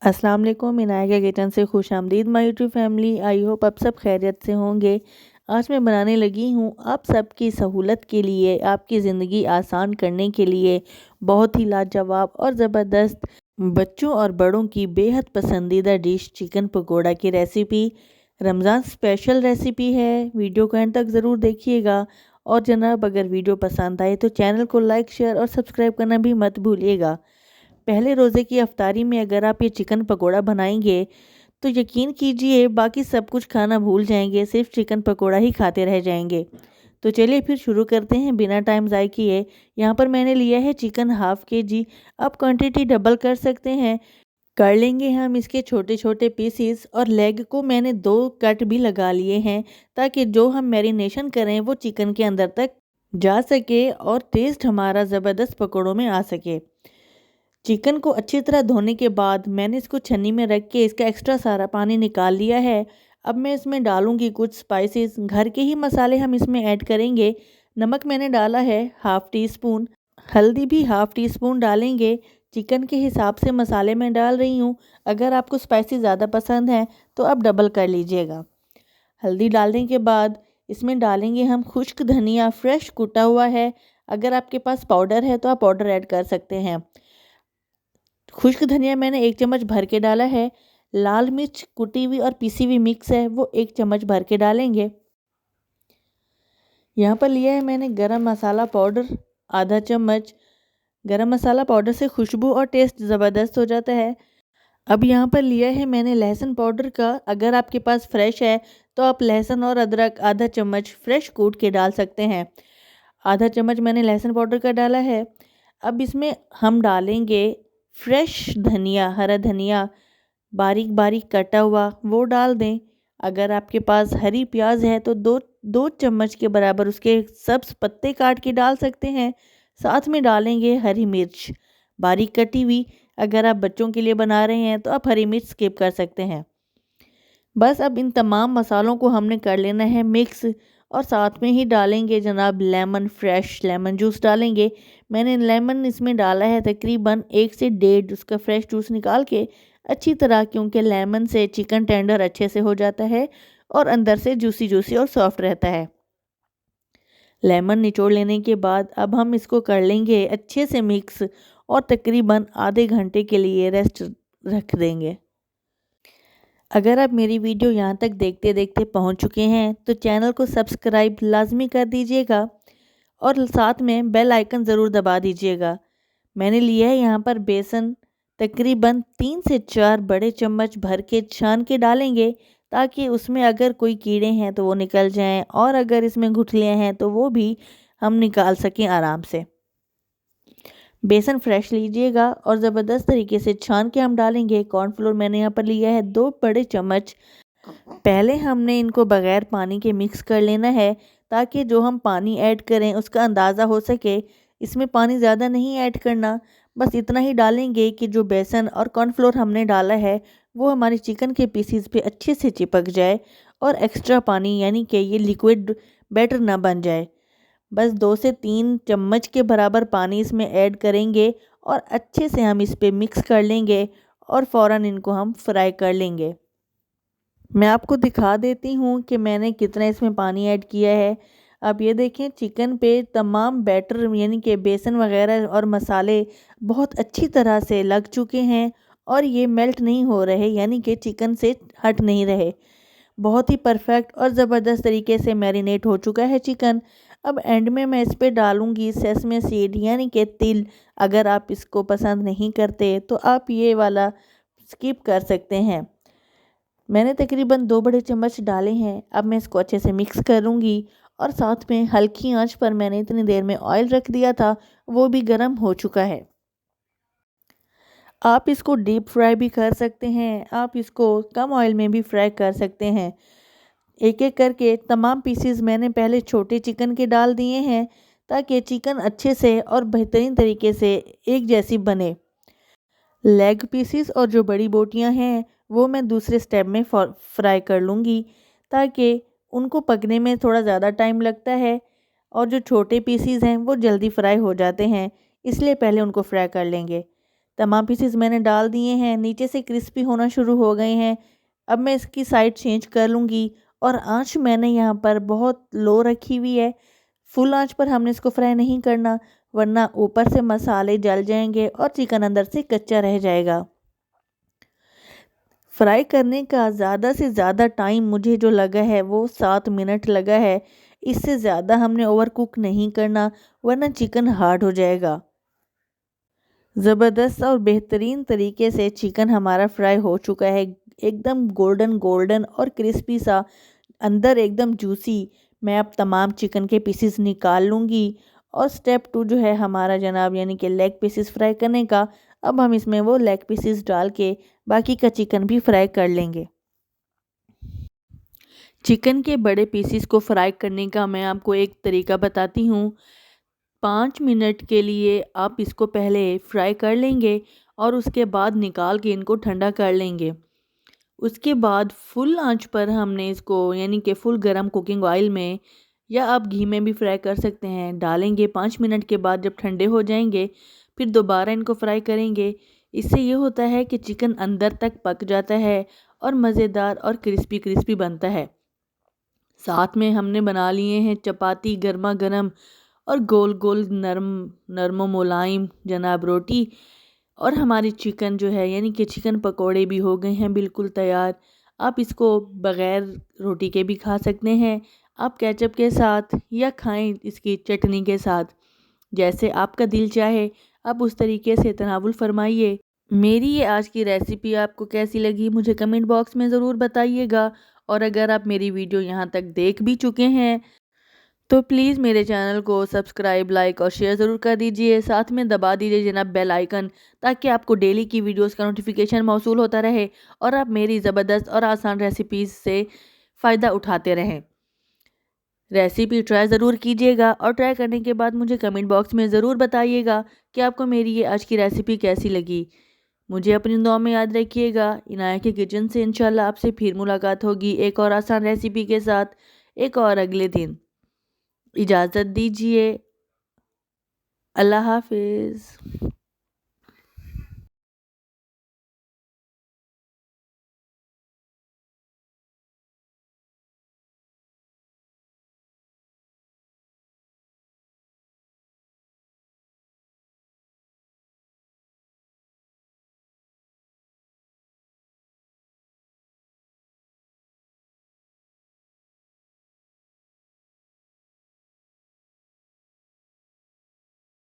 अस्सलाम वालेकुम। इनाया किचन से खुश आमदीद my YouTube family. I hope आप सब खैरियत से होंगे। आज मैं बनाने लगी हूँ आप सबकी सहूलत के लिए, आपकी ज़िंदगी आसान करने के लिए बहुत ही लाजवाब और ज़बरदस्त बच्चों और बड़ों की बेहद पसंदीदा डिश चिकन पकोड़ा की रेसिपी। रमज़ान स्पेशल रेसिपी है। वीडियो को एंड तक ज़रूर देखिएगा। और जनाब, अगर वीडियो पसंद आए तो चैनल को लाइक, शेयर और सब्सक्राइब करना भी मत भूलिएगा। पहले रोज़े की अफ्तारी में अगर आप ये चिकन पकोड़ा बनाएंगे तो यकीन कीजिए बाकी सब कुछ खाना भूल जाएंगे, सिर्फ चिकन पकोड़ा ही खाते रह जाएंगे। तो चलिए फिर शुरू करते हैं बिना टाइम ज़ाय किए। यहाँ पर मैंने लिया है चिकन हाफ केजी। आप क्वांटिटी डबल कर सकते हैं। कर लेंगे हम इसके छोटे छोटे पीसीस और लेग को मैंने 2 कट भी लगा लिए हैं ताकि जो हम मैरिनेशन करें वो चिकन के अंदर तक जा सके और टेस्ट हमारा ज़बरदस्त पकौड़ों में आ सके। चिकन को अच्छी तरह धोने के बाद मैंने इसको छन्नी में रख के इसका एक्स्ट्रा सारा पानी निकाल लिया है। अब मैं इसमें डालूंगी कुछ स्पाइसेस, घर के ही मसाले हम इसमें ऐड करेंगे। नमक मैंने डाला है हाफ़ टी स्पून, हल्दी भी हाफ़ टी स्पून डालेंगे। चिकन के हिसाब से मसाले मैं डाल रही हूँ। अगर आपको स्पाइसी ज़्यादा पसंद है तो आप डबल कर लीजिएगा। हल्दी डालने के बाद इसमें डालेंगे हम खुश्क धनिया, फ्रेश कुटा हुआ है। अगर आपके पास पाउडर है तो आप पाउडर ऐड कर सकते हैं। खुश्क धनिया मैंने 1 चम्मच भर के डाला है। लाल मिर्च कुटी हुई और पिसी हुई मिक्स है, वो 1 चम्मच भर के डालेंगे। यहाँ पर लिया है मैंने गरम मसाला पाउडर आधा चम्मच। गरम मसाला पाउडर से खुशबू और टेस्ट ज़बरदस्त हो जाता है। अब यहाँ पर लिया है मैंने लहसुन पाउडर का। अगर आपके पास फ्रेश है तो आप लहसुन और अदरक आधा चम्मच फ्रेश कूट के डाल सकते हैं। आधा चम्मच मैंने लहसुन पाउडर का डाला है। अब इसमें हम डालेंगे फ्रेश धनिया, हरा धनिया बारीक बारीक कटा हुआ, वो डाल दें। अगर आपके पास हरी प्याज है तो दो चम्मच के बराबर उसके सब्ज पत्ते काट के डाल सकते हैं। साथ में डालेंगे हरी मिर्च बारीक कटी हुई। अगर आप बच्चों के लिए बना रहे हैं तो आप हरी मिर्च स्किप कर सकते हैं। बस अब इन तमाम मसालों को हमने कर लेना है मिक्स। और साथ में ही डालेंगे जनाब लेमन, फ्रेश लेमन जूस डालेंगे। मैंने लेमन इसमें डाला है तकरीबन 1 से 1.5, उसका फ्रेश जूस निकाल के अच्छी तरह, क्योंकि लेमन से चिकन टेंडर अच्छे से हो जाता है और अंदर से जूसी जूसी और सॉफ्ट रहता है। लेमन निचोड़ लेने के बाद अब हम इसको कर लेंगे अच्छे से मिक्स और तकरीबन आधे घंटे के लिए रेस्ट रख देंगे। अगर आप मेरी वीडियो यहाँ तक देखते देखते पहुँच चुके हैं तो चैनल को सब्सक्राइब लाजमी कर दीजिएगा और साथ में बेल आइकन ज़रूर दबा दीजिएगा। मैंने लिया है यहाँ पर बेसन, तकरीबन 3 से 4 बड़े चम्मच भर के छान के डालेंगे ताकि उसमें अगर कोई कीड़े हैं तो वो निकल जाएं और अगर इसमें गुठलियाँ हैं तो वो भी हम निकाल सकें आराम से। बेसन फ्रेश लीजिएगा और ज़बरदस्त तरीके से छान के हम डालेंगे। कॉर्नफ्लोर मैंने यहाँ पर लिया है 2 बड़े चम्मच। पहले हमने इनको बग़ैर पानी के मिक्स कर लेना है ताकि जो हम पानी ऐड करें उसका अंदाज़ा हो सके। इसमें पानी ज़्यादा नहीं ऐड करना, बस इतना ही डालेंगे कि जो बेसन और कॉर्नफ्लोर हमने डाला है वो हमारे चिकन के पीसीज पे अच्छे से चिपक जाए और एक्स्ट्रा पानी यानी कि ये लिक्विड बैटर ना बन जाए। बस 2 से 3 चम्मच के बराबर पानी इसमें ऐड करेंगे और अच्छे से हम इस पे मिक्स कर लेंगे और फ़ौरन इनको हम फ्राई कर लेंगे। मैं आपको दिखा देती हूँ कि मैंने कितना इसमें पानी ऐड किया है। अब ये देखें चिकन पे तमाम बैटर यानी कि बेसन वगैरह और मसाले बहुत अच्छी तरह से लग चुके हैं और ये मेल्ट नहीं हो रहे, यानी कि चिकन से हट नहीं रहे। बहुत ही परफेक्ट और ज़बरदस्त तरीके से मैरिनेट हो चुका है चिकन। अब एंड में मैं इस पे डालूँगी सेसमे सीड यानी कि तिल। अगर आप इसको पसंद नहीं करते तो आप ये वाला स्किप कर सकते हैं। मैंने तकरीबन 2 बड़े चम्मच डाले हैं। अब मैं इसको अच्छे से मिक्स करूँगी और साथ में हल्की आंच पर मैंने इतनी देर में ऑयल रख दिया था, वो भी गर्म हो चुका है। आप इसको डीप फ्राई भी कर सकते हैं, आप इसको कम ऑयल में भी फ्राई कर सकते हैं। एक एक करके तमाम पीसेस मैंने पहले छोटे चिकन के डाल दिए हैं ताकि चिकन अच्छे से और बेहतरीन तरीके से एक जैसी बने। लेग पीसेस और जो बड़ी बोटियां हैं वो मैं दूसरे स्टेप में फ्राई कर लूँगी ताकि उनको पकने में थोड़ा ज़्यादा टाइम लगता है और जो छोटे पीसेस हैं वो जल्दी फ्राई हो जाते हैं, इसलिए पहले उनको फ्राई कर लेंगे। तमाम पीसेस मैंने डाल दिए हैं, नीचे से क्रिस्पी होना शुरू हो गए हैं। अब मैं इसकी साइड चेंज कर लूँगी और आंच मैंने यहाँ पर बहुत लो रखी हुई है। फुल आंच पर हमने इसको फ्राई नहीं करना, वरना ऊपर से मसाले जल जाएंगे और चिकन अंदर से कच्चा रह जाएगा। फ्राई करने का ज़्यादा से ज़्यादा टाइम मुझे जो लगा है वो 7 मिनट लगा है। इससे ज़्यादा हमने ओवर कुक नहीं करना, वरना चिकन हार्ड हो जाएगा। ज़बरदस्त और बेहतरीन तरीके से चिकन हमारा फ्राई हो चुका है, एकदम गोल्डन गोल्डन और क्रिस्पी सा, अंदर एकदम जूसी। मैं अब तमाम चिकन के पीसेस निकाल लूँगी और स्टेप 2 जो है हमारा जनाब, यानी कि लेग पीसेस फ्राई करने का। अब हम इसमें वो लेग पीसेस डाल के बाकी का चिकन भी फ्राई कर लेंगे। चिकन के बड़े पीसेस को फ्राई करने का मैं आपको एक तरीका बताती हूँ। 5 मिनट के लिए आप इसको पहले फ्राई कर लेंगे और उसके बाद निकाल के इनको ठंडा कर लेंगे। उसके बाद फुल आंच पर हमने इसको, यानी कि फुल गरम कुकिंग ऑयल में या आप घी में भी फ्राई कर सकते हैं, डालेंगे। 5 मिनट के बाद जब ठंडे हो जाएंगे फिर दोबारा इनको फ्राई करेंगे। इससे ये होता है कि चिकन अंदर तक पक जाता है और मज़ेदार और क्रिस्पी क्रिस्पी बनता है। साथ में हमने बना लिए हैं चपाती गर्मा गर्म और गोल गोल नरम नरम मुलायम जनाब रोटी। और हमारी चिकन जो है, यानी कि चिकन पकोड़े भी हो गए हैं बिल्कुल तैयार। आप इसको बग़ैर रोटी के भी खा सकते हैं, आप केचप के साथ या खाएं इसकी चटनी के साथ, जैसे आपका दिल चाहे आप उस तरीके से तनावुल फरमाइए। मेरी ये आज की रेसिपी आपको कैसी लगी मुझे कमेंट बॉक्स में ज़रूर बताइएगा। और अगर आप मेरी वीडियो यहाँ तक देख भी चुके हैं तो प्लीज़ मेरे चैनल को सब्सक्राइब, लाइक और शेयर ज़रूर कर दीजिए। साथ में दबा दीजिए जनाब बेल आइकन, ताकि आपको डेली की वीडियोस का नोटिफिकेशन मौसूल होता रहे और आप मेरी ज़बरदस्त और आसान रेसिपीज़ से फ़ायदा उठाते रहें। रेसिपी ट्राई ज़रूर कीजिएगा और ट्राई करने के बाद मुझे कमेंट बॉक्स में ज़रूर बताइएगा कि आपको मेरी ये आज की रेसिपी कैसी लगी। मुझे अपनी दुआ में याद रखिएगा। इनाया के किचन से इंशाल्लाह आपसे फिर मुलाकात होगी एक और आसान रेसिपी के साथ, एक और अगले दिन। इजाज़त दीजिए। अल्लाह हाफिज़।